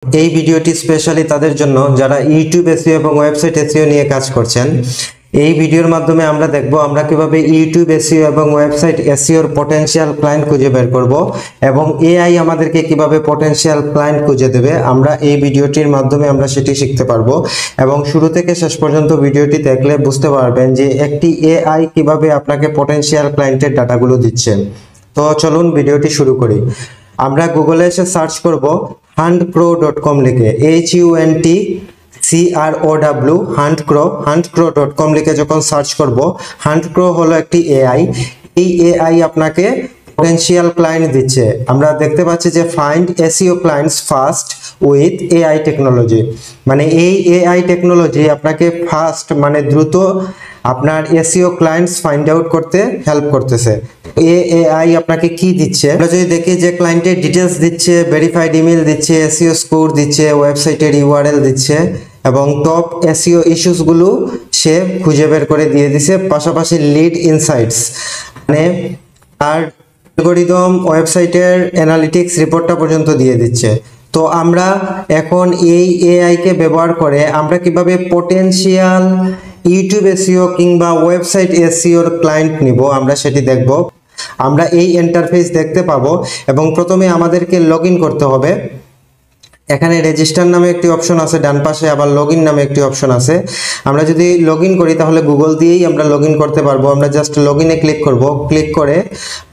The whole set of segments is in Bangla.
এই ভিডিওটি স্পেশালি তাদের জন্য যারা ইউটিউব এসইও এবং ওয়েবসাইট এসইও নিয়ে কাজ করছেন। এই ভিডিওর মাধ্যমে আমরা দেখব আমরা কিভাবে ইউটিউব এসইও এবং ওয়েবসাইট এসইওর পটেনশিয়াল ক্লায়েন্ট খুঁজে বের করব এবং এআই আমাদেরকে কিভাবে পটেনশিয়াল ক্লায়েন্ট খুঁজে দেবে। আমরা এই ভিডিওটির মাধ্যমে আমরা সেটি শিখতে পারবো এবং শুরু থেকে শেষ পর্যন্ত ভিডিওটি দেখলে বুঝতে পারবেন যে একটি এআই কিভাবে আপনাকে পটেনশিয়াল ক্লায়েন্টের ডাটাগুলো দিচ্ছে। তো চলুন ভিডিওটি শুরু করি। আমরা গুগলে এসে সার্চ করব huntcrow.com লিখে, HUNTCROW huntcrow.com লিখে যখন সার্চ করব, হান্টক্রো হলো একটি এআই। এই এআই আপনাকে পটেনশিয়াল ক্লায়েন্ট দিচ্ছে। আমরা দেখতে পাচ্ছি যে find SEO clients fast with AI technology, মানে এই এআই টেকনোলজি আপনাকে ফাস্ট মানে দ্রুত আপনার এসইও ক্লায়েন্টস ফাইন্ড আউট করতে হেল্প করতেছে। এআই আপনাকে কি দিচ্ছে আমরা যদি দেখি যে ক্লায়েন্টের ডিটেলস দিচ্ছে, ভেরিফাইড ইমেল দিচ্ছে, এসইও স্কোর দিচ্ছে, ওয়েবসাইটের ইউআরএল দিচ্ছে এবং টপ এসইও ইস্যুসগুলো সে খুঁজে বের করে দিয়ে দিছে। পাশাপাশি লিড ইনসাইটস মানে আর অ্যালগরিদম ওয়েবসাইটের অ্যানালিটিক্স রিপোর্টটা পর্যন্ত দিয়ে দিচ্ছে। তো আমরা এখন এই এআই কে ব্যবহার করে আমরা কিভাবে পটেনশিয়াল ইউটিউব এসইও কিংবা ওয়েবসাইট এসইওর ক্লায়েন্ট নিব আমরা সেটি দেখব। আমরা এই ইন্টারফেস দেখতে পাবো এবং প্রথমে আমাদেরকে লগইন করতে হবে। এখানে রেজিস্টার নামে একটি অপশন আছে ডান পাশে, আবার লগইন নামে একটি অপশন আছে। আমরা যদি লগইন করি তাহলে গুগল দিয়েই আমরা লগইন করতে পারবো। আমরা জাস্ট লগইনে ক্লিক করব, ক্লিক করে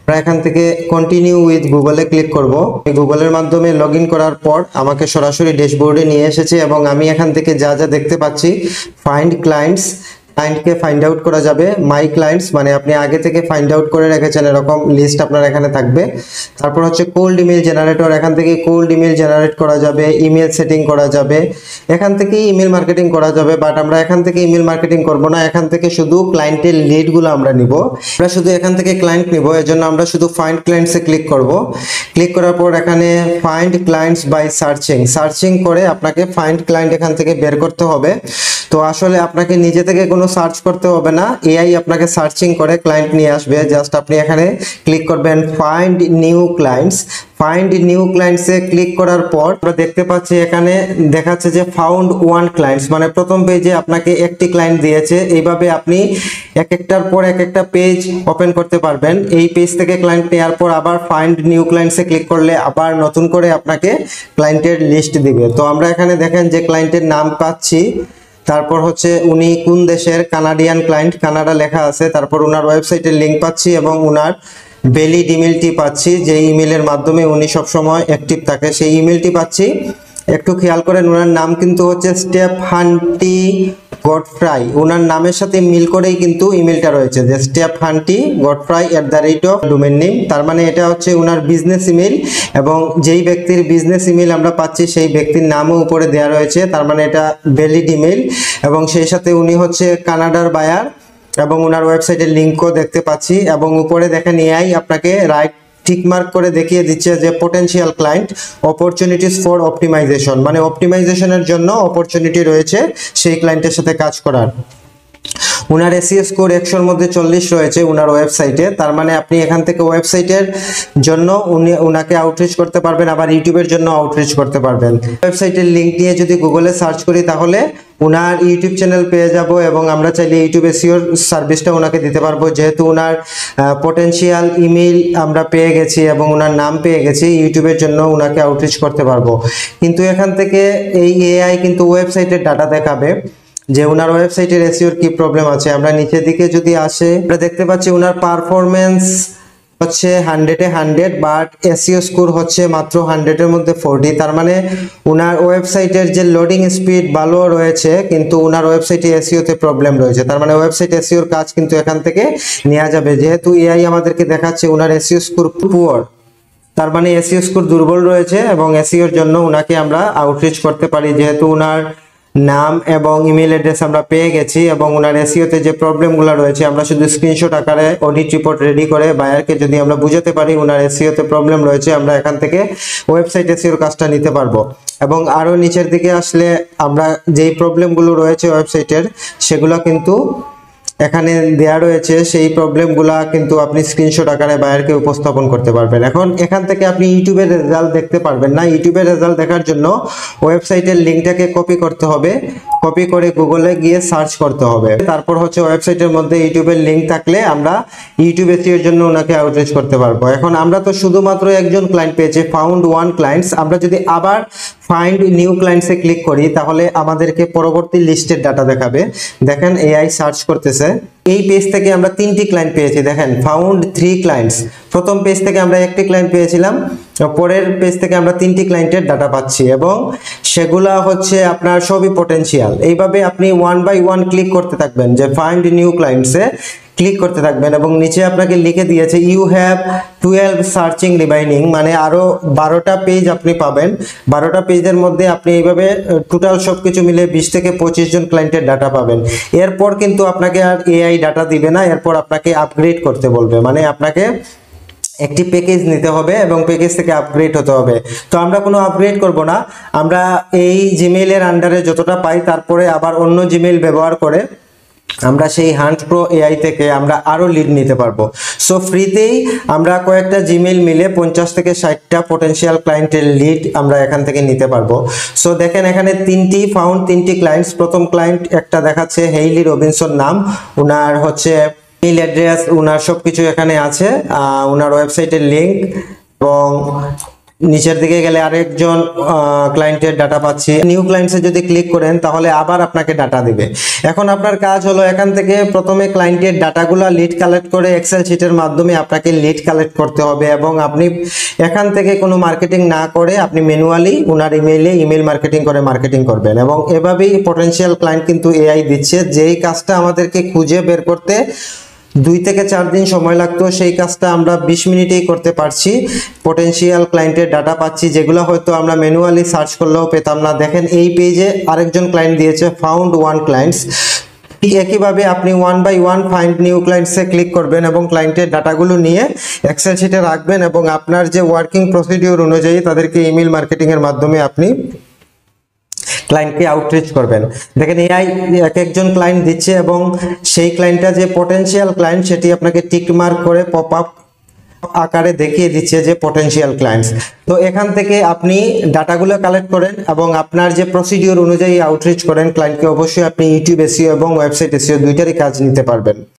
আমরা এখান থেকে কন্টিনিউ উইথ গুগলে ক্লিক করব। এই গুগলের মাধ্যমে লগইন করার পর আমাকে সরাসরি ড্যাশবোর্ডে নিয়ে এসেছে এবং আমি এখান থেকে যা যা দেখতে পাচ্ছি, ফাইন্ড ক্লায়েন্টস, ক্লায়েন্টকে ফাইন্ড আউট করা যাবে। মাই ক্লায়েন্টস মানে আপনি আগে থেকে ফাইন্ড আউট করে রেখেছেন এরকম লিস্ট আপনার এখানে থাকবে। তারপর হচ্ছে কোল্ড ইমেল জেনারেটর, এখান থেকে কোল্ড ইমেল জেনারেট করা যাবে, ইমেল সেটিং করা যাবে, এখান থেকেই ইমেল মার্কেটিং করা যাবে। বাট আমরা এখান থেকে ইমেল মার্কেটিং করব না, এখান থেকে শুধু ক্লায়েন্টের লিডগুলো আমরা নিব। আমরা শুধু এখান থেকে ক্লায়েন্ট নিব, এর জন্য আমরা শুধু ফাইন্ড ক্লায়েন্টসে ক্লিক করব। ক্লিক করার পর এখানে ফাইন্ড ক্লায়েন্টস বাই সার্চিং করে আপনাকে ফাইন্ড ক্লায়েন্ট এখান থেকে বের করতে হবে। তো আসলে আপনাকে নিজে থেকে কোনো সার্চ করতে হবে না, এআই আপনাকে সার্চিং করে ক্লায়েন্ট নিয়ে আসবে। জাস্ট আপনি এখানে ক্লিক করবেন find new clients. Find new ক্লায়েন্টসে ক্লিক করার পর আমরা দেখতে পাচ্ছি এখানে দেখাচ্ছে যে ফাউন্ড ওয়ান ক্লায়েন্টস, মানে প্রথম পেজে আপনাকে একটি ক্লায়েন্ট দিয়েছে। এইভাবে আপনি এক একটার পর এক একটা পেজ ওপেন করতে পারবেন। এই পেজ থেকে ক্লায়েন্ট নেওয়ার পর আবার ফাইন্ড নিউ ক্লায়েন্টসে ক্লিক করলে আবার নতুন করে আপনাকে ক্লায়েন্টের লিস্ট দিবে। তো আমরা এখানে দেখেন যে ক্লায়েন্টের নাম পাচ্ছি, তারপর হচ্ছে উনি কোন দেশের, কানাডিয়ান ক্লায়েন্ট, কানাডা লেখা আছে। তারপর ওনার ওয়েবসাইটের লিঙ্ক পাচ্ছি এবং ওনার ভ্যালিড ইমেলটি পাচ্ছি, যে ইমেলের মাধ্যমে উনি সবসময় অ্যাক্টিভ থাকে, সেই ইমেলটি পাচ্ছি। একটু খেয়াল করেন ওনার নাম কিন্তু হচ্ছে স্টেফানি গডফ্রাই, ওনার নামের সাথে মিল করেই কিন্তু ইমেলটা রয়েছে যে স্টেফানি গডফ্রাই @ডোমেইন নেম। তার মানে এটা হচ্ছে ওনার বিজনেস ইমেল এবং যেই ব্যক্তির বিজনেস ইমেল আমরা পাচ্ছি সেই ব্যক্তির নামও উপরে দেওয়া রয়েছে। তার মানে এটা ভ্যালিড ইমেল এবং সেই সাথে উনি হচ্ছে কানাডার বায়ার এবং ওনার ওয়েবসাইটের লিঙ্কও দেখতে পাচ্ছি। এবং উপরে দেখেন এআই আপনাকে রাইট টিক মার্ক করে দেখিয়ে দিচ্ছে যে potential client opportunities for optimisation, মানে অপটিমাইজেশনের জন্য অপরচুনিটি রয়েছে সেই ক্লায়েন্টের সাথে কাজ করার। ওনার এসইও স্কোর 100-র মধ্যে 40 রয়েছে ওনার ওয়েবসাইটে। তার মানে আপনি এখান থেকে ওয়েবসাইটের জন্য ওনাকে আউটরিচ করতে পারবেন, আবার ইউটিউবের জন্য আউটরিচ করতে পারবেন। ওয়েবসাইটের লিঙ্ক নিয়ে যদি গুগলে সার্চ করি তাহলে ওনার ইউটিউব চ্যানেল পেয়ে যাব এবং আমরা চাইলে ইউটিউব এসইওর সার্ভিসটা ওনাকে দিতে পারবো। যেহেতু ওনার পটেনশিয়াল ইমেল আমরা পেয়ে গেছি এবং ওনার নাম পেয়ে গেছি, ইউটিউবের জন্য ওনাকে আউটরিচ করতে পারবো। কিন্তু এখান থেকে এই এআই কিন্তু ওয়েবসাইটের ডাটা দেখাবে যে ওনার ওয়েবসাইটের এসইওর কি প্রবলেম আছে। আমরা নিচের দিকে যদি আসে আমরা দেখতে পাচ্ছি ওনার পারফরমেন্স হচ্ছে 100-এ 100, বাট এসইও স্কোর হচ্ছে মাত্র 100-এর মধ্যে 40। তার মানে ওনার ওয়েবসাইটের যে লোডিং স্পিড ভালো রয়েছে কিন্তু ওনার ওয়েবসাইটে এসইওতে প্রবলেম রয়েছে। তার মানে ওয়েবসাইট এসইওর কাজ কিন্তু এখান থেকে নেওয়া যাবে। যেহেতু এআই আমাদেরকে দেখাচ্ছে ওনার এসইও স্কোর পুয়ার, তার মানে এসইও স্কোর দুর্বল রয়েছে এবং এসইওর জন্য ওনাকে আমরা আউটরিচ করতে পারি। যেহেতু ওনার নাম এবং ইমেল অ্যাড্রেস আমরা পেয়ে গেছি এবং ওনার এসইওতে যে প্রবলেমগুলো রয়েছে আমরা শুধু স্ক্রিনশট আকারে অডিট রিপোর্ট রেডি করে বায়ারকে যদি আমরা বুঝাতে পারি ওনার এসইওতে প্রবলেম রয়েছে, আমরা এখান থেকে ওয়েবসাইট এসইওর কাজটা নিতে পারবো। এবং আরও নিচের দিকে আসলে আমরা যেই প্রবলেমগুলো রয়েছে ওয়েবসাইটের সেগুলো কিন্তু এখানে দেয়া রয়েছে, সেই প্রবলেমগুলা কিন্তু আপনি স্ক্রিনশট আকারে বায়ারকে উপস্থাপন করতে পারবেন। এখন এখান থেকে আপনি ইউটিউবের রেজাল্ট দেখতে পারবেন না। ইউটিউবের রেজাল্ট দেখার জন্য ওয়েবসাইটের লিঙ্কটাকে কপি করতে হবে, কপি করে গুগলে গিয়ে সার্চ করতে হবে। তারপর হচ্ছে ওয়েবসাইটের মধ্যে ইউটিউবের লিঙ্ক থাকলে আমরা ইউটিউব এসইওর জন্য ওনাকে আউটরিচ করতে পারবো। এখন আমরা তো শুধুমাত্র একজন ক্লায়েন্ট পেয়েছি, ফাউন্ড ওয়ান ক্লায়েন্টস। আমরা যদি আবার ফাইন্ড নিউ ক্লায়েন্টসে ক্লিক করি তাহলে আমাদেরকে পরবর্তী লিস্টের ডাটা দেখাবে। দেখেন এআই সার্চ করতেছে। এই পেজ থেকে আমরা 3টি ক্লায়েন্ট পেয়েছি, দেখেন ফাউন্ড 3 ক্লায়েন্টস। প্রথম পেজ থেকে আমরা একটি ক্লায়েন্ট পেয়েছিলাম, পরের পেজ থেকে আমরা 3টি ক্লায়েন্টের ডাটা পাচ্ছি এবং সেগুলা হচ্ছে আপনার সবই পটেনশিয়াল। এইভাবে আপনি ওয়ান বাই ওয়ান ক্লিক করতে থাকবেন, যে ফাইন্ড নিউ ক্লায়েন্টসে ক্লিক করতে থাকবেন এবং নিচে আপনাকে লিখে দিয়েছে ইউ হ্যাভ 12 সার্চিং রিমাইনিং, মানে আরো 12টা পেজ আপনি পাবেন। 12টা পেজের মধ্যে আপনি এইভাবে টোটাল সবকিছু মিলে 20 থেকে 25 জন ক্লায়েন্টের ডাটা পাবেন। এরপর কিন্তু আপনাকে আর এআই ডাটা দিবে না, এরপর আপনাকে আপগ্রেড করতে বলবে, মানে আপনাকে একটি প্যাকেজ নিতে হবে এবং প্যাকেজ থেকে আপগ্রেড হতে হবে। তো আমরা কোনো আপগ্রেড করব না, আমরা এই জিমেইলের আন্ডারে যতটা পাই তারপরে আবার অন্য জিমেইল ব্যবহার করে আমরা সেই হান্ট প্রো এআই থেকে আমরা আরো লিড নিতে পারবো। সো ফ্রিতেই আমরা কয়েকটা জিমেইল মিলে 50 থেকে 60টা পটেনশিয়াল ক্লায়েন্টের লিড আমরা এখান থেকে নিতে পারবো। সো দেখেন এখানে 3টি ক্লায়েন্টস। প্রথম ক্লায়েন্ট একটা দেখাচ্ছে হেইলি রবিনসন নাম, ওনার হচ্ছে ইমেল অ্যাড্রেস, ওনার সবকিছু এখানে আছে, ওনার ওয়েবসাইটের লিংক, এবং নিচের দিকে গেলে আরেকজন ক্লায়েন্টের ডাটা পাচ্ছি। নিউ ক্লায়েন্টসে যদি ক্লিক করেন তাহলে আবার আপনাকে ডাটা দিবে। এখন আপনার কাজ হলো এখান থেকে প্রথমে ক্লায়েন্টের ডাটাগুলা লিড কালেক্ট করে এক্সেল শিটের মাধ্যমে আপনাকে লিড কালেক্ট করতে হবে এবং আপনি এখান থেকে কোনো মার্কেটিং না করে আপনি ম্যানুয়ালি ওনার ইমেইলে ইমেল মার্কেটিং করে মার্কেটিং করবেন। এবং এভাবেই পটেনশিয়াল ক্লায়েন্ট কিন্তু এআই দিচ্ছে। যেই কাজটা আমাদেরকে খুঁজে বের করতে 2 থেকে 4 দিন সময় লাগতো, সেই কাজটা আমরা 20 মিনিটেই করতে পারছি। পটেনশিয়াল ক্লায়েন্টের ডাটা পাচ্ছি যেগুলো হয়তো আমরা ম্যানুয়ালি সার্চ করলেও পেতাম না। দেখেন এই পেজে আরেকজন ক্লায়েন্ট দিয়েছে ফাউন্ড ওয়ান ক্লায়েন্টস। একইভাবে আপনি one by one find new ক্লায়েন্টসে ক্লিক করবেন এবং ক্লায়েন্টের ডাটাগুলো নিয়ে এক্সেল শিটে রাখবেন এবং আপনার যে ওয়ার্কিং প্রসিডিউর অনুযায়ী তাদেরকে ইমেল মার্কেটিং এর মাধ্যমে আপনি ক্লায়েন্টকে আউটরিচ করবেন। দেখেন এআই এক একজন ক্লায়েন্ট দিচ্ছে এবং সেই ক্লায়েন্টটা যে পটেনশিয়াল ক্লায়েন্ট সেটি আপনাকে টিক মার্ক করে পপ আপ আকারে দেখিয়ে দিচ্ছে যে পটেনশিয়াল ক্লায়েন্টস। তো এখান থেকে আপনি ডাটাগুলো কালেক্ট করেন এবং আপনার যে প্রসিডিউর অনুযায়ী আউটরিচ করেন ক্লায়েন্টকে, অবশ্যই আপনি ইউটিউব এসইও এবং ওয়েবসাইট এসইও দুইটারই কাজ নিতে পারবেন।